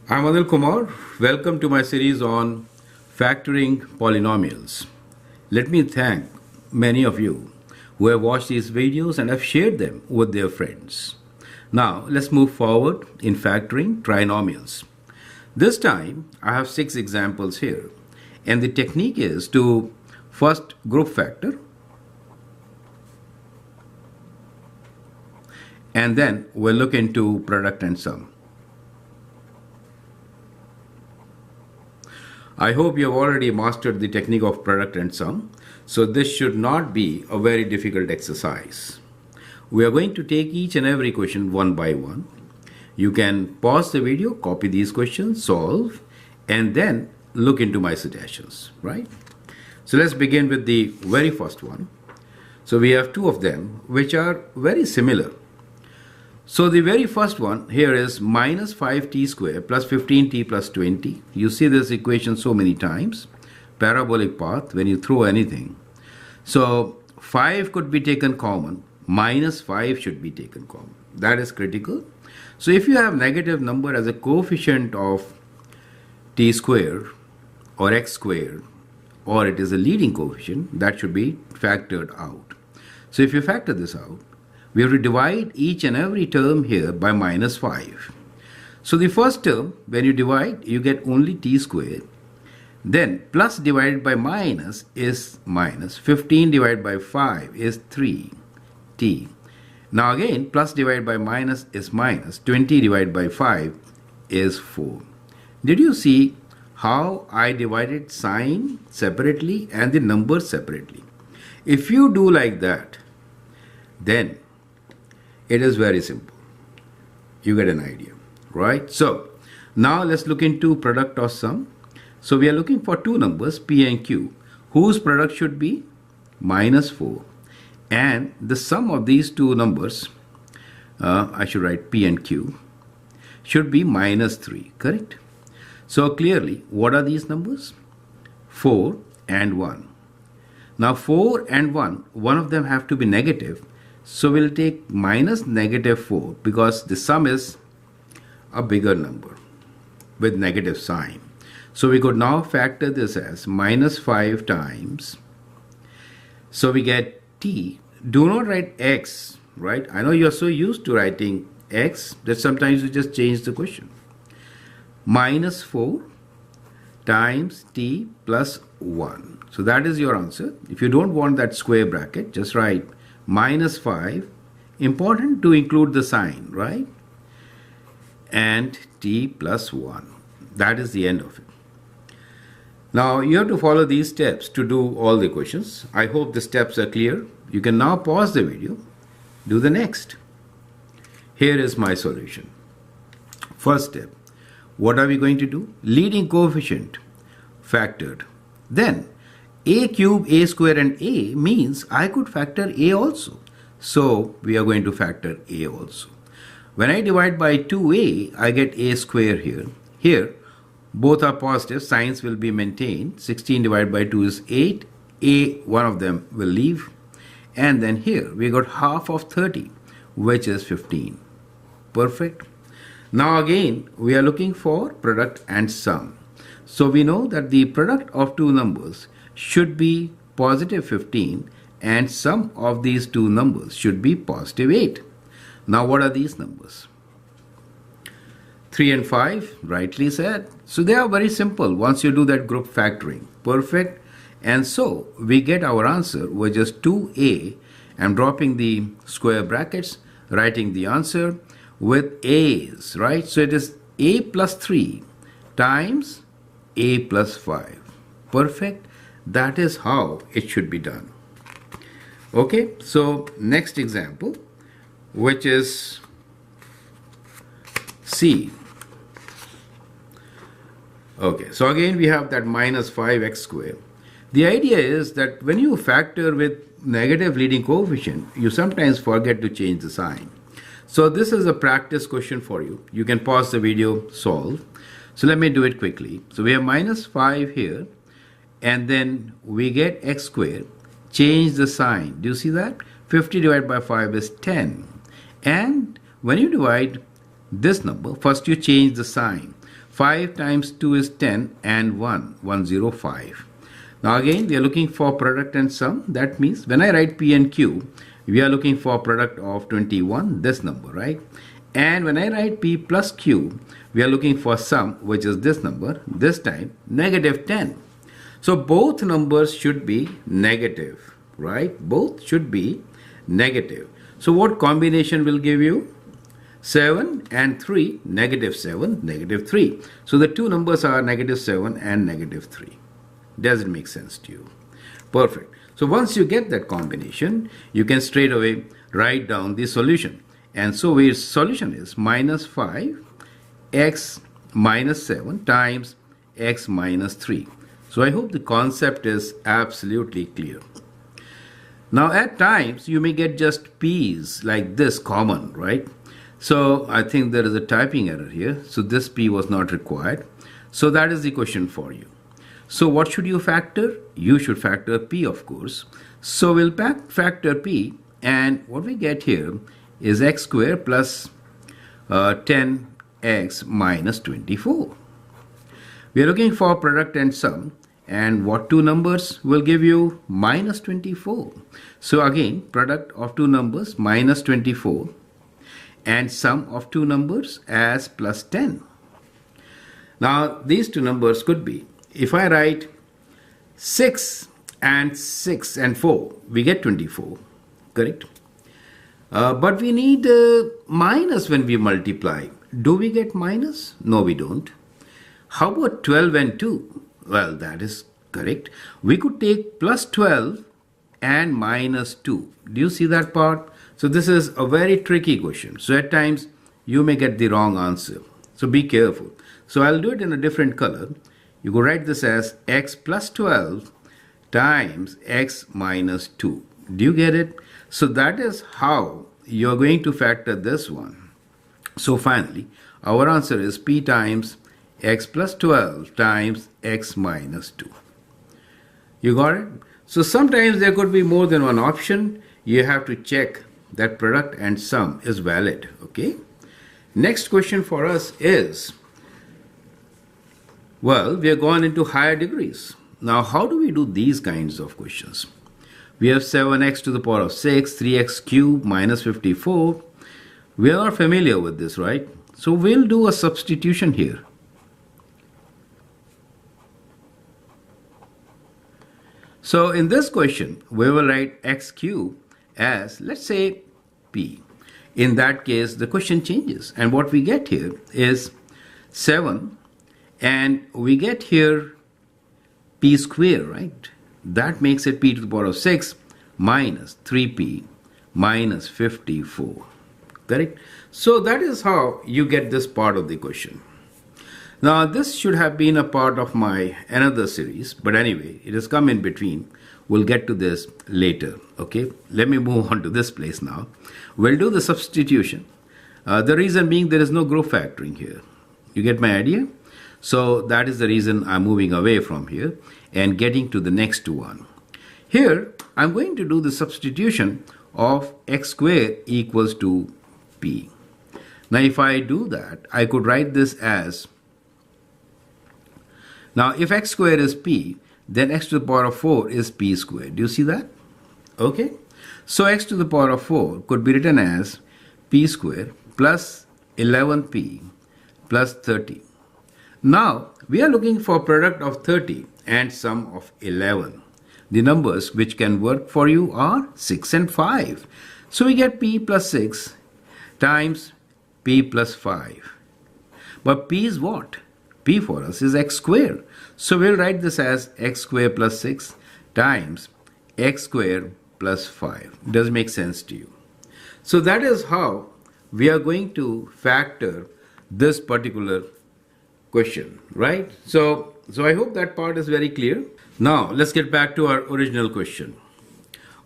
I'm Anil Kumar. Welcome to my series on factoring polynomials. Let me thank many of you who have watched these videos and have shared them with their friends. Now, let's move forward in factoring trinomials. This time, I have 6 examples here, and the technique is to first group factor, and then we'll look into product and sum. I hope you have already mastered the technique of product and sum, so this should not be a very difficult exercise. We are going to take each and every question one by one. You can pause the video, copy these questions, solve, and then look into my suggestions, right? So let's begin with the very first one. So we have 2 of them which are very similar. So the very first one here is minus 5t square plus 15t plus 20. You see this equation so many times. Parabolic path when you throw anything. So 5 could be taken common. Minus 5 should be taken common. That is critical. So if you have negative number as a coefficient of t square or x square, or it is a leading coefficient, that should be factored out. So if you factor this out, we have to divide each and every term here by minus 5. So the first term, when you divide, you get only t squared. Then plus divided by minus is minus. 15 divided by 5 is 3t. Now again, plus divided by minus is minus. 20 divided by 5 is 4. Did you see how I divided sign separately and the numbers separately? If you do like that, then it is very simple. You get an idea, right? So now let's look into product or sum. So we are looking for 2 numbers, p and q, whose product should be minus 4. And the sum of these 2 numbers, I should write p and q, should be minus 3, correct? So clearly, what are these numbers? 4 and 1. Now 4 and 1 of them have to be negative. So we'll take minus negative 4 because the sum is a bigger number with negative sign. So we could now factor this as minus 5 times. So we get t. Do not write x, right? I know you're so used to writing x that sometimes you just change the question. Minus 4 times t plus 1. So that is your answer. If you don't want that square bracket, just write minus 5, important to include the sign, right? And t plus 1. That is the end of it. Now you have to follow these steps to do all the questions. I hope the steps are clear. You can now pause the video, do the next. Here is my solution. First step, what are we going to do? Leading coefficient factored. Then a cube, a square and a means I could factor a also. So we are going to factor a also. When I divide by 2a, I get a square here. Here, both are positive, signs will be maintained. 16 divided by 2 is 8. A, one of them will leave. And then here, we got half of 30, which is 15. Perfect. Now again, we are looking for product and sum. So we know that the product of 2 numbers should be positive 15 and sum of these 2 numbers should be positive 8. Now what are these numbers? 3 and 5, rightly said. So they are very simple once you do that group factoring. Perfect. And so we get our answer, which is 2a. I'm dropping the square brackets, writing the answer with a's, right? So it is a plus 3 times a plus 5. Perfect. That is how it should be done. Okay, so next example, which is C. Okay, so again we have that minus 5x squared. The idea is that when you factor with negative leading coefficient, you sometimes forget to change the sign. So this is a practice question for you. You can pause the video, solve. So let me do it quickly. So we have minus 5 here, and then we get x squared. Change the sign. Do you see that? 50 divided by 5 is 10. And when you divide this number, first you change the sign. 5 times 2 is 10 and 105. Now again, we are looking for product and sum. That means when I write P and Q, we are looking for product of 21, this number, right? And when I write P plus Q, we are looking for sum, which is this number, this time negative 10. So both numbers should be negative, right? Both should be negative. So what combination will give you? 7 and 3, negative 7, negative 3. So the two numbers are negative 7 and negative 3. Does it make sense to you? Perfect. So once you get that combination, you can straight away write down the solution. And so our solution is minus 5 x minus 7 times x minus 3. So I hope the concept is absolutely clear. Now at times you may get just p's like this common, right? So I think there is a typing error here. So this p was not required. So that is the question for you. So what should you factor? You should factor p, of course. So we'll factor p, and what we get here is x squared plus 10x minus 24. We are looking for product and sum, and what two numbers will give you minus 24. So again, product of two numbers minus 24 and sum of two numbers as plus 10. Now these two numbers could be, if I write 6 and 4, we get 24, correct? But we need minus when we multiply. Do we get minus? No, we don't. How about 12 and 2? Well, that is correct. We could take plus 12 and minus 2. Do you see that part? So this is a very tricky question. So at times you may get the wrong answer. So be careful. So I'll do it in a different color. You could write this as x plus 12 times x minus 2. Do you get it? So that is how you're going to factor this one. So finally, our answer is p times x plus 12 times x minus 2. You got it? So sometimes there could be more than one option. You have to check that product and sum is valid. Okay. Next question for us is, well, we have gone into higher degrees. Now, how do we do these kinds of questions? We have 7x to the power of 6, 3x cubed minus 54. We are not familiar with this, right? So we'll do a substitution here. So in this question, we will write x cubed as, let's say, p. In that case, the question changes. And what we get here is 7. And we get here p square, right? That makes it p to the power of 6 minus 3p minus 54. Correct? So that is how you get this part of the question. Now this should have been a part of my another series, but anyway, it has come in between. We'll get to this later. Okay, let me move on to this place now. We'll do the substitution. The reason being there is no group factoring here. You get my idea? So that is the reason I'm moving away from here and getting to the next one. Here, I'm going to do the substitution of x squared equals to p. Now, if I do that, I could write this as, now if x squared is p, then x to the power of 4 is p squared. Do you see that? Okay. So x to the power of 4 could be written as p squared plus 11p plus 30. Now, we are looking for product of 30 and sum of 11. The numbers which can work for you are 6 and 5. So we get p plus 6 times p plus 5. But p is what? P for us is x squared. So we'll write this as x squared plus 6 times x squared plus 5. Does make sense to you? So that is how we are going to factor this particular question, right? So I hope that part is very clear. Now let's get back to our original question,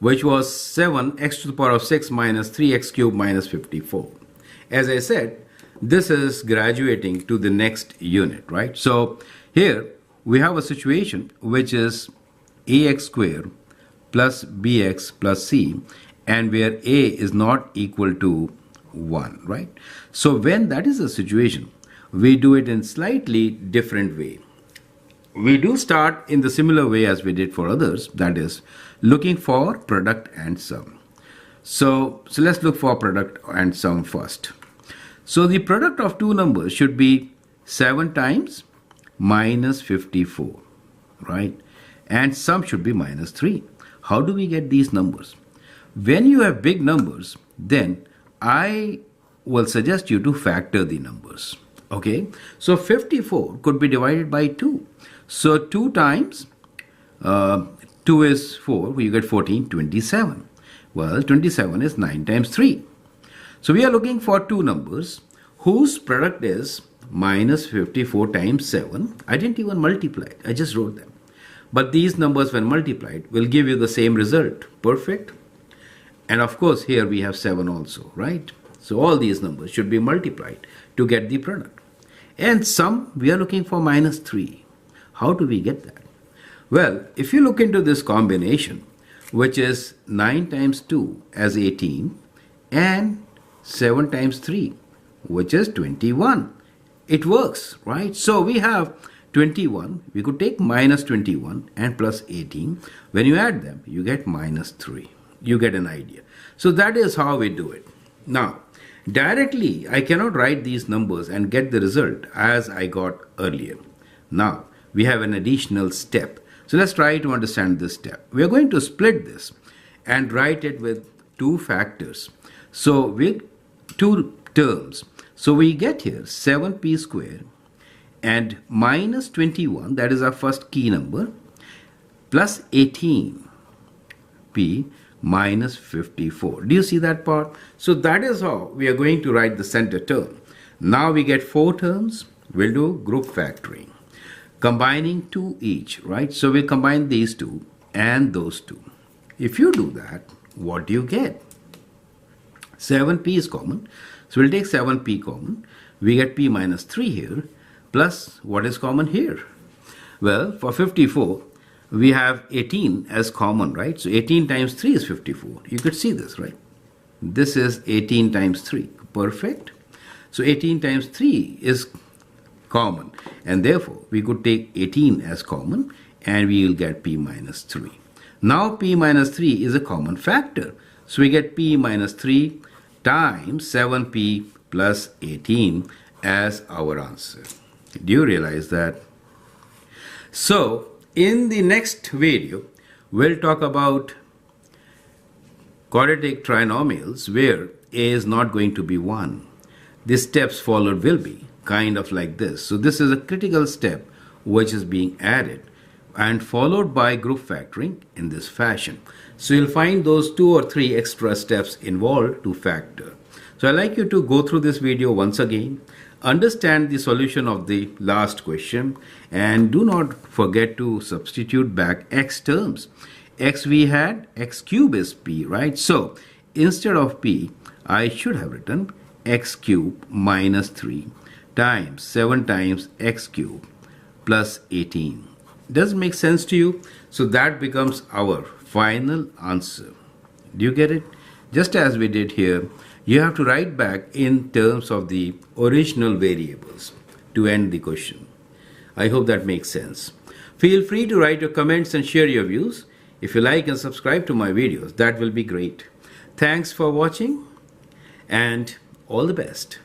which was 7x to the power of 6 minus 3x cubed minus 54. As I said, this is graduating to the next unit, right? So here we have a situation which is ax squared plus bx plus c, and where a is not equal to 1, right? So when that is the situation, we do it in slightly different way. We do start in the similar way as we did for others, that is looking for product and sum. So let's look for product and sum first. So the product of two numbers should be 7 times minus 54, right? And sum should be minus 3. How do we get these numbers? When you have big numbers, then I will suggest you to factor the numbers. Okay, so 54 could be divided by 2. So 2 times 2 is 4, you get 14, 27. Well, 27 is 9 times 3. So we are looking for two numbers whose product is minus 54 times 7. I didn't even multiply, I just wrote them. But these numbers when multiplied will give you the same result. Perfect. And of course here we have 7 also, right? So all these numbers should be multiplied to get the product. And sum, we are looking for minus 3. How do we get that? Well, if you look into this combination, which is 9 times 2 as 18 and 7 times 3, which is 21. It works, right? So we have 21. We could take minus 21 and plus 18. When you add them, you get minus 3. You get an idea. So that is how we do it. Now, directly, I cannot write these numbers and get the result as I got earlier. Now, we have an additional step. So let's try to understand this step. We are going to split this and write it with two factors. So with two terms. So we get here 7p squared and minus 21, that is our first key number, plus 18p minus 54. Do you see that part? So that is how we are going to write the center term. Now we get 4 terms. We'll do group factoring, combining 2 each, right? So we'll combine these two and those two. If you do that, what do you get? 7p is common. So we'll take 7p common. We get p minus 3 here, plus what is common here? Well, for 54, we have 18 as common, right? So 18 times 3 is 54. You could see this, right? This is 18 times 3. Perfect. So 18 times 3 is common, and therefore we could take 18 as common and we will get p minus 3. Now p minus 3 is a common factor. So we get p minus 3 times 7p plus 18 as our answer. Do you realize that? So in the next video, we'll talk about quadratic trinomials where a is not going to be 1. The steps followed will be kind of like this. So this is a critical step which is being added and followed by group factoring in this fashion. So you'll find those 2 or 3 extra steps involved to factor. So I'd like you to go through this video once again, understand the solution of the last question, and do not forget to substitute back x terms. X we had, x cube is p, right? So instead of p, I should have written x cube minus 3 times 7 times x cube plus 18. Does it make sense to you? So that becomes our final answer. Do you get it? Just as we did here, you have to write back in terms of the original variables to end the question. I hope that makes sense. Feel free to write your comments and share your views. If you like and subscribe to my videos, that will be great. Thanks for watching and all the best.